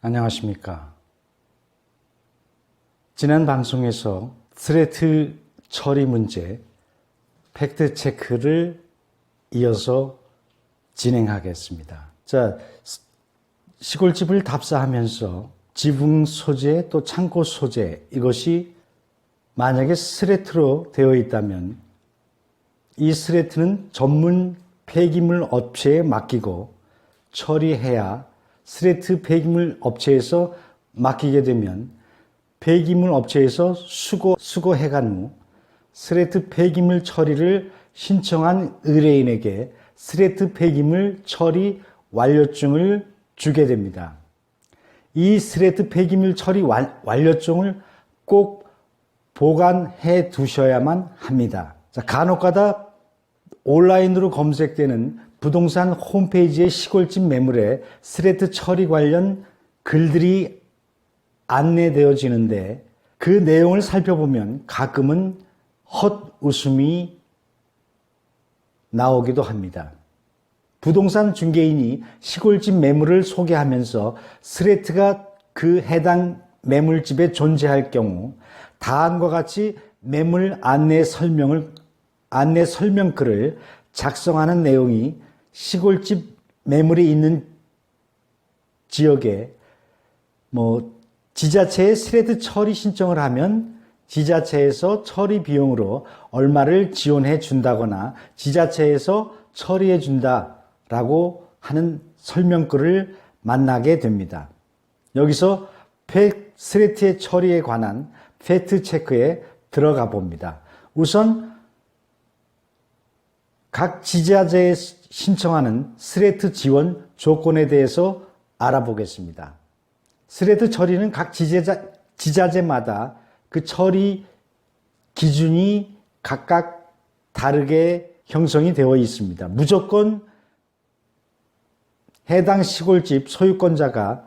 안녕하십니까. 지난 방송에서 스레트 처리 문제 팩트 체크를 이어서 진행하겠습니다. 자, 시골집을 답사하면서 지붕 소재 또 창고 소재 이것이 만약에 스레트로 되어 있다면 이 스레트는 전문 폐기물 업체에 맡기고 처리해야 스레트 폐기물 업체에서 맡기게 되면 폐기물 업체에서 수거해간 후 스레트 폐기물 처리를 신청한 의뢰인에게 스레트 폐기물 처리 완료증을 주게 됩니다. 이 스레트 폐기물 처리 완료증을 꼭 보관해 두셔야만 합니다. 자, 간혹가다 온라인으로 검색되는 부동산 홈페이지의 시골집 매물에 스레트 처리 관련 글들이 안내되어지는데 그 내용을 살펴보면 가끔은 헛웃음이 나오기도 합니다. 부동산 중개인이 시골집 매물을 소개하면서 스레트가 그 해당 매물집에 존재할 경우 다음과 같이 매물 안내 설명글을 작성하는 내용이 시골집 매물이 있는 지역에 지자체에 스레트 처리 신청을 하면 지자체에서 처리 비용으로 얼마를 지원해 준다거나 지자체에서 처리해 준다라고 하는 설명글을 만나게 됩니다. 여기서 스레트의 처리에 관한 팩트 체크에 들어가 봅니다. 우선 각 지자체에 신청하는 스레트 지원 조건에 대해서 알아보겠습니다. 스레트 처리는 각 지자체마다 그 처리 기준이 각각 다르게 형성이 되어 있습니다. 무조건 해당 시골집 소유권자가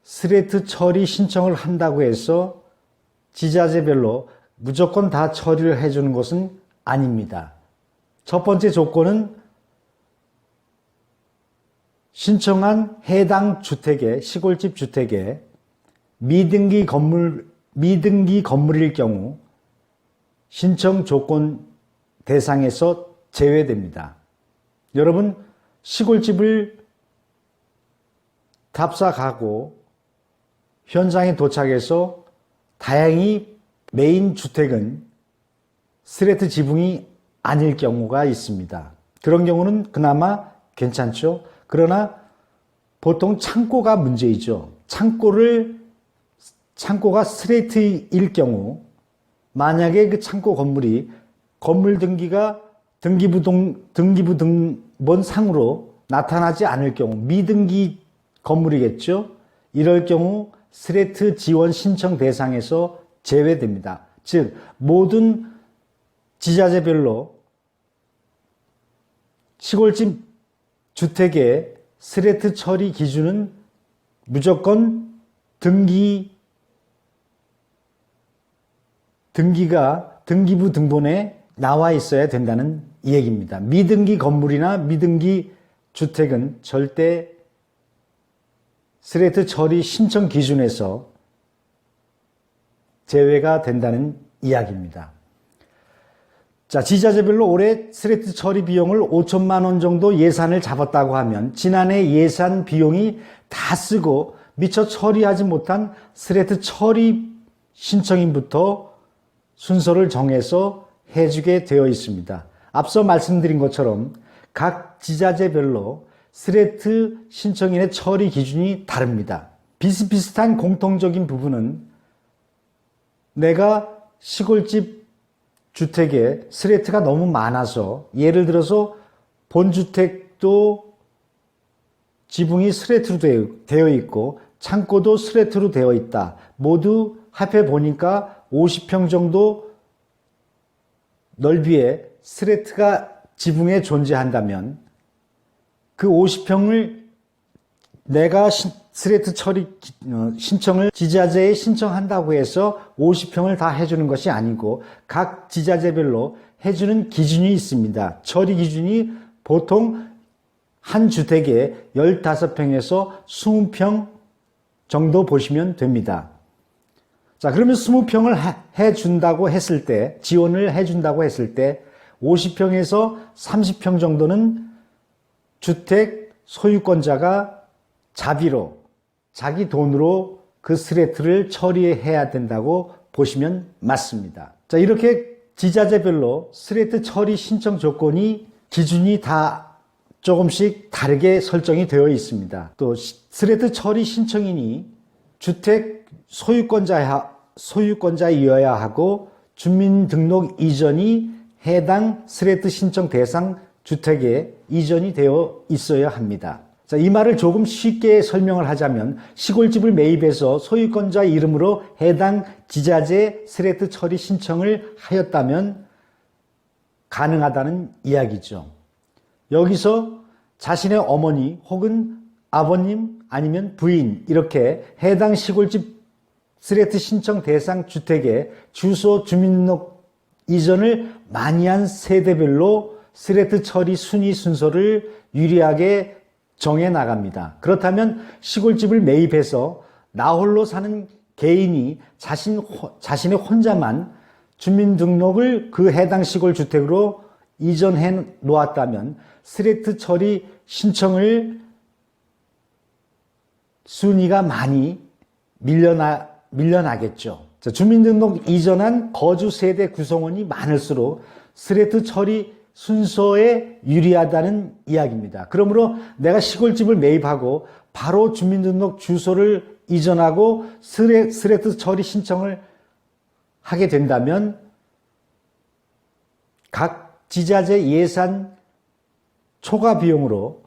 스레트 처리 신청을 한다고 해서 지자체별로 무조건 다 처리를 해주는 것은 아닙니다. 첫 번째 조건은 신청한 해당 주택의 시골집 주택의 미등기 건물일 경우 신청 조건 대상에서 제외됩니다. 여러분, 시골집을 답사 가고 현장에 도착해서 다행히 메인 주택은 스레트 지붕이 아닐 경우가 있습니다. 그런 경우는 그나마 괜찮죠. 그러나 보통 창고가 문제이죠. 창고가 스레트일 경우 만약에 그 창고 건물이 건물 등기부 등본 상으로 나타나지 않을 경우 미등기 건물이겠죠. 이럴 경우 스레트 지원 신청 대상에서 제외됩니다. 즉 모든 지자체별로 시골집 주택의 스레트 처리 기준은 무조건 등기가 등기부 등본에 나와 있어야 된다는 얘기입니다. 미등기 건물이나 미등기 주택은 절대 스레트 처리 신청 기준에서 제외가 된다는 이야기입니다. 자, 지자체별로 올해 스레트 처리 비용을 5천만 원 정도 예산을 잡았다고 하면 지난해 예산 비용이 다 쓰고 미처 처리하지 못한 스레트 처리 신청인부터 순서를 정해서 해주게 되어 있습니다. 앞서 말씀드린 것처럼 각 지자체별로 스레트 신청인의 처리 기준이 다릅니다. 비슷비슷한 공통적인 부분은 내가 시골집 주택에 스레트가 너무 많아서 예를 들어서 본주택도 지붕이 스레트로 되어 있고 창고도 스레트로 되어 있다. 모두 합해 보니까 50평 정도 넓이의 스레트가 지붕에 존재한다면 그 50평을 내가 스레트 처리 신청을 지자체에 신청한다고 해서 50평을 다 해주는 것이 아니고 각 지자체별로 해주는 기준이 있습니다. 처리 기준이 보통 한 주택에 15평에서 20평 정도 보시면 됩니다. 자, 그러면 20평을 해준다고 했을 때, 지원을 해준다고 했을 때 50평에서 30평 정도는 주택 소유권자가 자비로, 자기 돈으로 그 스레트를 처리해야 된다고 보시면 맞습니다. 자, 이렇게 지자체별로 스레트 처리 신청 조건이 기준이 다 조금씩 다르게 설정이 되어 있습니다. 또 스레트 처리 신청인이 주택 소유권자이어야 하고 주민등록 이전이 해당 스레트 신청 대상 주택에 이전이 되어 있어야 합니다. 자, 이 말을 조금 쉽게 설명을 하자면 시골집을 매입해서 소유권자 이름으로 해당 지자재 스레트 처리 신청을 하였다면 가능하다는 이야기죠. 여기서 자신의 어머니 혹은 아버님 아니면 부인 이렇게 해당 시골집 스레트 신청 대상 주택의 주소 주민등록 이전을 많이 한 세대별로 스레트 처리 순위 순서를 유리하게 정해 나갑니다. 그렇다면 시골집을 매입해서 나홀로 사는 개인이 자신의 혼자만 주민등록을 그 해당 시골 주택으로 이전해 놓았다면 스레트 처리 신청을 순위가 많이 밀려나겠죠. 자, 주민등록 이전한 거주 세대 구성원이 많을수록 스레트 처리 순서에 유리하다는 이야기입니다. 그러므로 내가 시골집을 매입하고 바로 주민등록 주소를 이전하고 스레트 처리 신청을 하게 된다면 각 지자재 예산 초과 비용으로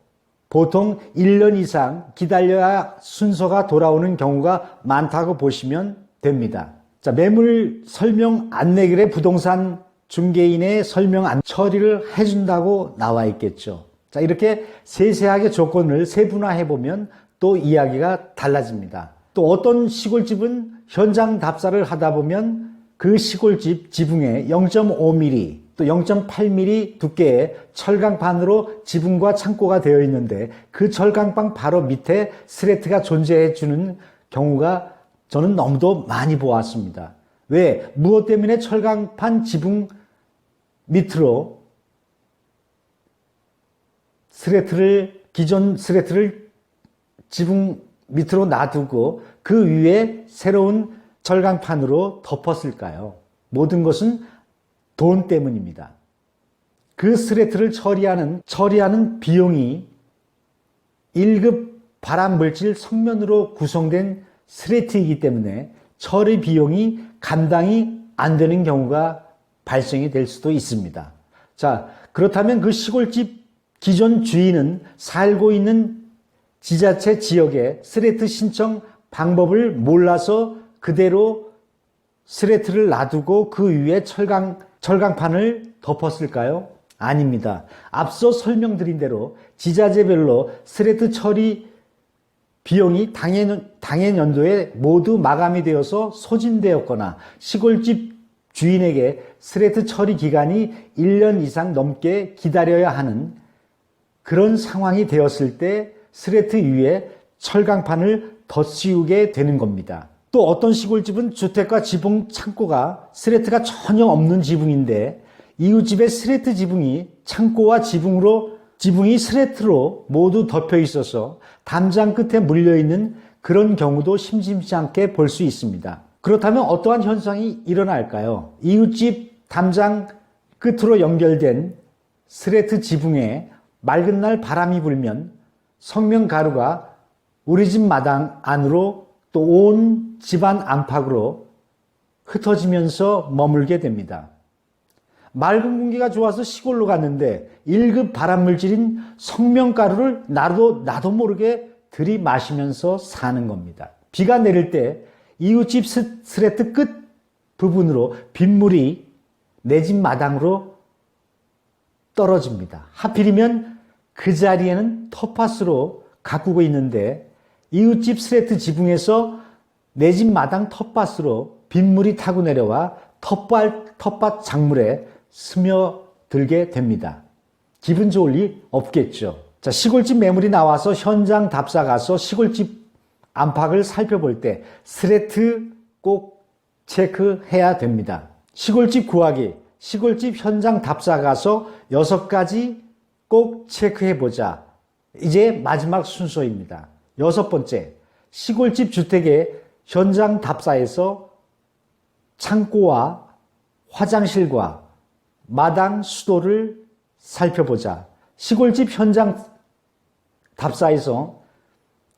보통 1년 이상 기다려야 순서가 돌아오는 경우가 많다고 보시면 됩니다. 자, 매물 설명 안내글에 부동산 중개인의 설명 처리를 해준다고 나와 있겠죠. 자, 이렇게 세세하게 조건을 세분화해 보면 또 이야기가 달라집니다. 또 어떤 시골집은 현장 답사를 하다 보면 그 시골집 지붕에 0.5mm 또 0.8mm 두께의 철강판으로 지붕과 창고가 되어 있는데 그 철강판 바로 밑에 스레트가 존재해 주는 경우가 저는 너무도 많이 보았습니다. 왜? 무엇 때문에 철강판 지붕 밑으로 기존 스레트를 지붕 밑으로 놔두고 그 위에 새로운 철강판으로 덮었을까요? 모든 것은 돈 때문입니다. 그 스레트를 처리하는 비용이 1급 발암물질 성면으로 구성된 스레트이기 때문에 처리 비용이 감당이 안 되는 경우가 발생이 될 수도 있습니다. 자, 그렇다면 그 시골집 기존 주인은 살고 있는 지자체 지역의 스레트 신청 방법을 몰라서 그대로 스레트를 놔두고 그 위에 철강판을 덮었을까요? 아닙니다. 앞서 설명드린 대로 지자체별로 스레트 처리 비용이 당해 연도에 모두 마감이 되어서 소진되었거나 시골집 주인에게 스레트 처리 기간이 1년 이상 넘게 기다려야 하는 그런 상황이 되었을 때 스레트 위에 철강판을 덧씌우게 되는 겁니다. 또 어떤 시골집은 주택과 지붕 창고가 스레트가 전혀 없는 지붕인데 이웃집의 스레트 지붕이 창고와 지붕이 스레트로 모두 덮여 있어서 담장 끝에 물려있는 그런 경우도 심심치 않게 볼 수 있습니다. 그렇다면 어떠한 현상이 일어날까요? 이웃집 담장 끝으로 연결된 스레트 지붕에 맑은 날 바람이 불면 성면가루가 우리 집 마당 안으로 또 온 집안 안팎으로 흩어지면서 머물게 됩니다. 맑은 공기가 좋아서 시골로 갔는데 1급 발암물질인 성면가루를 나도 모르게 들이마시면서 사는 겁니다. 비가 내릴 때 이웃집 스레트 끝 부분으로 빗물이 내 집 마당으로 떨어집니다. 하필이면 그 자리에는 텃밭으로 가꾸고 있는데 이웃집 스레트 지붕에서 내 집 마당 텃밭으로 빗물이 타고 내려와 텃밭 작물에 스며들게 됩니다. 기분 좋을 리 없겠죠. 자, 시골집 매물이 나와서 현장 답사 가서 시골집 안팎을 살펴볼 때 스레트 꼭 체크해야 됩니다. 시골집 구하기, 시골집 현장 답사 가서 6가지 꼭 체크해보자. 이제 마지막 순서입니다. 6번째, 시골집 주택의 현장 답사에서 창고와 화장실과 마당 수도를 살펴보자. 시골집 현장 답사에서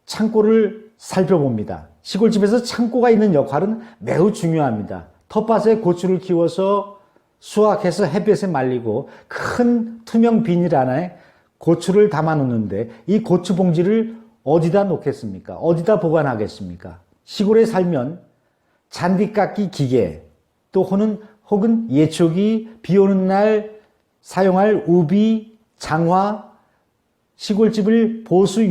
창고를 살펴봅니다. 시골집에서 창고가 있는 역할은 매우 중요합니다. 텃밭에 고추를 키워서 수확해서 햇볕에 말리고 큰 투명 비닐 안에 고추를 담아 놓는데 이 고추 봉지를 어디다 놓겠습니까? 어디다 보관하겠습니까? 시골에 살면 잔디깎기 기계 또 혹은 예초기, 비 오는 날 사용할 우비, 장화, 시골집을 보수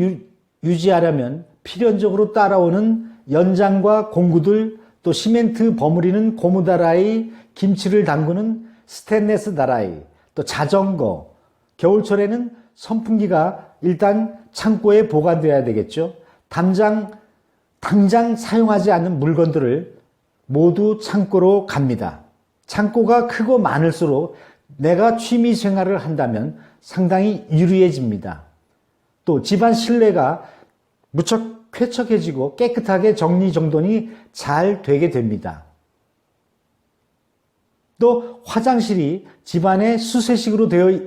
유지하려면 필연적으로 따라오는 연장과 공구들, 또 시멘트 버무리는 고무다라이, 김치를 담그는 스테인리스 다라이, 또 자전거, 겨울철에는 선풍기가 일단 창고에 보관되어야 되겠죠. 당장 사용하지 않는 물건들을 모두 창고로 갑니다. 창고가 크고 많을수록 내가 취미 생활을 한다면 상당히 유리해집니다. 또 집안 실내가 무척 쾌척해지고 깨끗하게 정리정돈이 잘 되게 됩니다. 또 화장실이 집안에 수세식으로 되어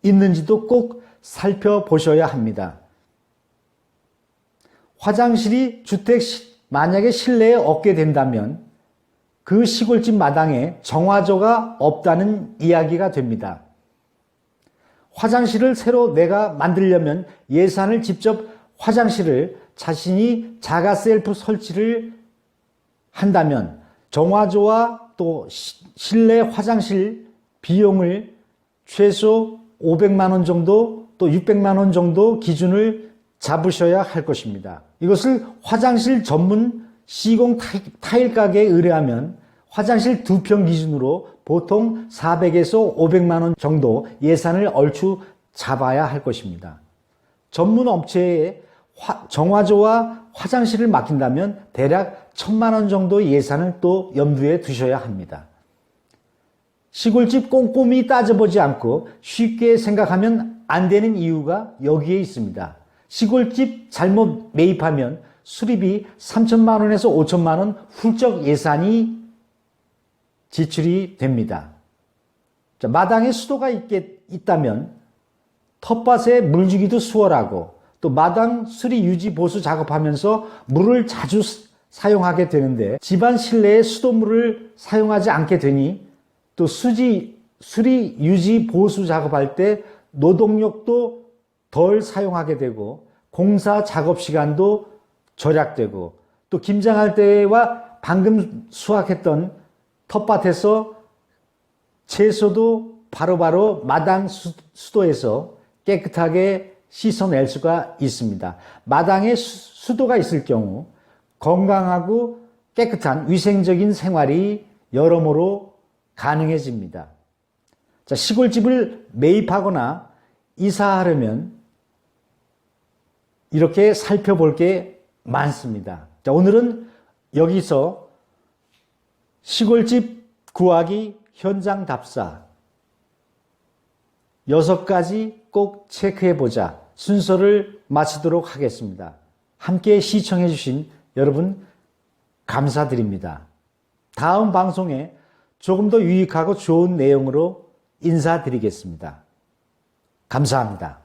있는지도 꼭 살펴보셔야 합니다. 화장실이 만약에 실내에 없게 된다면 그 시골집 마당에 정화조가 없다는 이야기가 됩니다. 화장실을 새로 내가 만들려면 예산을 직접 화장실을 자신이 자가 셀프 설치를 한다면 정화조와 또 실내 화장실 비용을 최소 500만 원 정도 또 600만 원 정도 기준을 잡으셔야 할 것입니다. 이것을 화장실 전문 시공 타일 가게에 의뢰하면 화장실 2평 기준으로 보통 400에서 500만 원 정도 예산을 얼추 잡아야 할 것입니다. 전문 업체에 정화조와 화장실을 맡긴다면 대략 1000만 원 정도 예산을 또 염두에 두셔야 합니다. 시골집 꼼꼼히 따져보지 않고 쉽게 생각하면 안 되는 이유가 여기에 있습니다. 시골집 잘못 매입하면 수리비 3천만 원에서 5천만 원 훌쩍 예산이 지출이 됩니다. 마당에 수도가 있다면 텃밭에 물 주기도 수월하고 또 마당 수리 유지 보수 작업하면서 물을 자주 사용하게 되는데 집안 실내에 수돗물을 사용하지 않게 되니 또 수리 유지 보수 작업할 때 노동력도 덜 사용하게 되고 공사 작업 시간도 절약되고 또 김장할 때와 방금 수확했던 텃밭에서 채소도 바로바로 마당 수도에서 깨끗하게 씻어낼 수가 있습니다. 마당에 수도가 있을 경우 건강하고 깨끗한 위생적인 생활이 여러모로 가능해집니다. 자, 시골집을 매입하거나 이사하려면 이렇게 살펴볼 게 많습니다. 자, 오늘은 여기서 시골집 구하기 현장 답사 6가지 꼭 체크해보자 순서를 마치도록 하겠습니다. 함께 시청해 주신 여러분 감사드립니다. 다음 방송에 조금 더 유익하고 좋은 내용으로 인사드리겠습니다. 감사합니다.